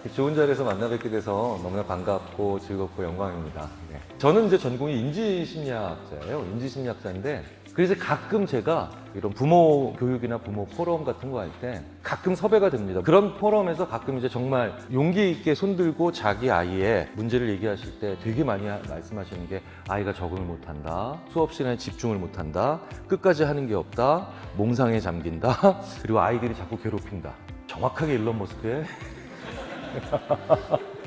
좋은 자리에서 만나 뵙게 돼서 너무나 반갑고 즐겁고 영광입니다. 네. 저는 이제 전공이 인지심리학자예요. 인지심리학자인데 그래서 가끔 제가 이런 부모 교육이나 부모 포럼 같은 거 할 때 가끔 섭외가 됩니다. 그런 포럼에서 가끔 이제 정말 용기 있게 손들고 자기 아이의 문제를 얘기하실 때 되게 많이 말씀하시는 게 아이가 적응을 못한다, 수업 시간에 집중을 못한다, 끝까지 하는 게 없다, 몽상에 잠긴다, 그리고 아이들이 자꾸 괴롭힌다. 정확하게 일론 머스크의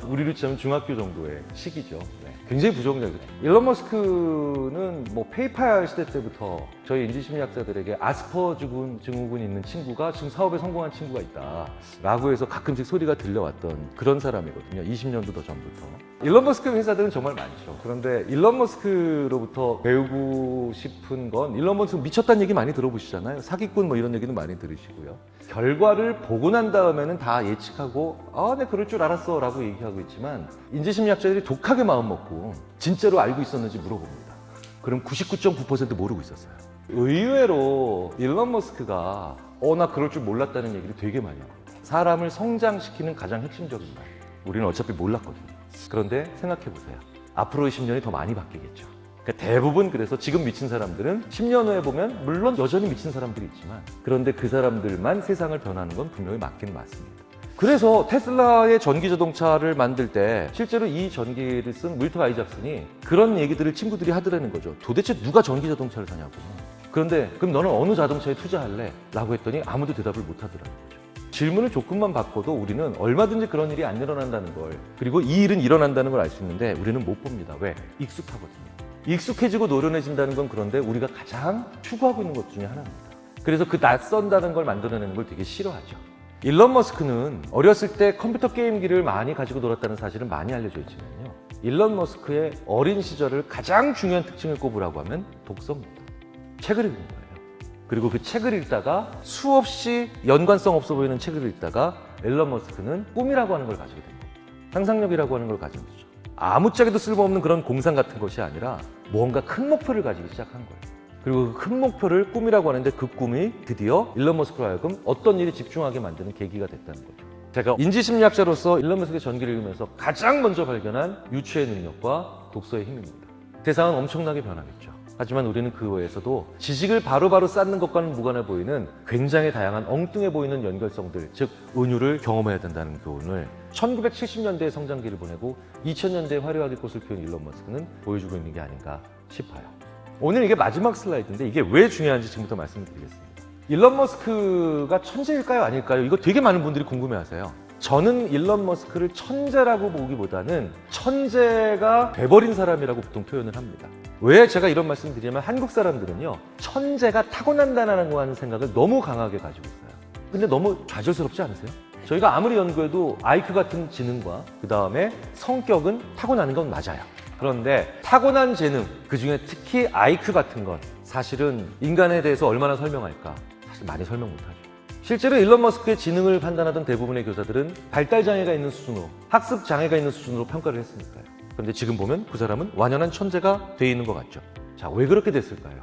우리로 치면 중학교 정도의 시기죠. 네. 굉장히 부정적이죠. 일론 머스크는 뭐 페이팔 시대 때부터 저희 인지심리학자들에게 아스퍼 증후군이 있는 친구가 지금 사업에 성공한 친구가 있다 라고 해서 가끔씩 소리가 들려왔던 그런 사람이거든요. 20년도 더 전부터. 일론 머스크 회사들은 정말 많죠. 그런데 일론 머스크로부터 배우고 싶은 건 일론 머스크 미쳤다는 얘기 많이 들어보시잖아요. 사기꾼 뭐 이런 얘기도 많이 들으시고요. 결과를 보고 난 다음에는 다 예측하고 내 그럴 줄 알았어 라고 얘기하고 있지만 인지심리학자들이 독하게 마음먹고 진짜로 알고 있었는지 물어봅니다. 그럼 99.9% 모르고 있었어요. 의외로 일론 머스크가 나 그럴 줄 몰랐다는 얘기를 되게 많이 합니다. 사람을 성장시키는 가장 핵심적인 말. 우리는 어차피 몰랐거든요. 그런데 생각해보세요. 앞으로의 10년이 더 많이 바뀌겠죠. 그러니까 대부분 그래서 지금 미친 사람들은 10년 후에 보면 물론 여전히 미친 사람들이 있지만 그런데 그 사람들만 세상을 변하는 건 분명히 맞긴 맞습니다. 그래서 테슬라의 전기자동차를 만들 때 실제로 이 전기를 쓴 밀터 아이작슨이 그런 얘기들을 친구들이 하더라는 거죠. 도대체 누가 전기자동차를 사냐고. 그런데 그럼 너는 어느 자동차에 투자할래? 라고 했더니 아무도 대답을 못 하더라는 거죠. 질문을 조금만 바꿔도 우리는 얼마든지 그런 일이 안 일어난다는 걸, 그리고 이 일은 일어난다는 걸 알 수 있는데 우리는 못 봅니다. 왜? 익숙하거든요. 익숙해지고 노련해진다는 건 그런데 우리가 가장 추구하고 있는 것 중에 하나입니다. 그래서 그 낯선다는 걸 만들어내는 걸 되게 싫어하죠. 일론 머스크는 어렸을 때 컴퓨터 게임기를 많이 가지고 놀았다는 사실은 많이 알려져 있지만요. 일론 머스크의 어린 시절을 가장 중요한 특징을 꼽으라고 하면 독서입니다. 책을 읽는 거예요. 그리고 그 책을 읽다가 수없이 연관성 없어 보이는 책을 읽다가 일론 머스크는 꿈이라고 하는 걸 가지게 된 겁니다. 상상력이라고 하는 걸 가진 거죠. 아무짝에도 쓸모없는 그런 공상 같은 것이 아니라 뭔가 큰 목표를 가지기 시작한 거예요. 그리고 그 큰 목표를 꿈이라고 하는데 그 꿈이 드디어 일론 머스크로 하여금 어떤 일에 집중하게 만드는 계기가 됐다는 거죠. 제가 인지심리학자로서 일론 머스크의 전기를 읽으면서 가장 먼저 발견한 유추의 능력과 독서의 힘입니다. 세상은 엄청나게 변하겠죠. 하지만 우리는 그 외에서도 지식을 바로바로 쌓는 것과는 무관해 보이는 굉장히 다양한 엉뚱해 보이는 연결성들, 즉 은유를 경험해야 된다는 교훈을 1970년대의 성장기를 보내고 2000년대에 화려하게 꽃을 피운 일론 머스크는 보여주고 있는 게 아닌가 싶어요. 오늘 이게 마지막 슬라이드인데 이게 왜 중요한지 지금부터 말씀을 드리겠습니다. 일론 머스크가 천재일까요? 아닐까요? 이거 되게 많은 분들이 궁금해하세요. 저는 일론 머스크를 천재라고 보기보다는 천재가 돼버린 사람이라고 보통 표현을 합니다. 왜 제가 이런 말씀을 드리냐면 한국 사람들은요, 천재가 타고난다는 거 하는 생각을 너무 강하게 가지고 있어요. 근데 너무 좌절스럽지 않으세요? 저희가 아무리 연구해도 IQ 같은 지능과 그 다음에 성격은 타고나는 건 맞아요. 그런데 타고난 재능, 그중에 특히 IQ 같은 건 사실은 인간에 대해서 얼마나 설명할까? 사실 많이 설명 못하죠. 실제로 일론 머스크의 지능을 판단하던 대부분의 교사들은 발달장애가 있는 수준으로, 학습장애가 있는 수준으로 평가를 했으니까요. 그런데 지금 보면 그 사람은 완연한 천재가 돼 있는 것 같죠. 자, 왜 그렇게 됐을까요?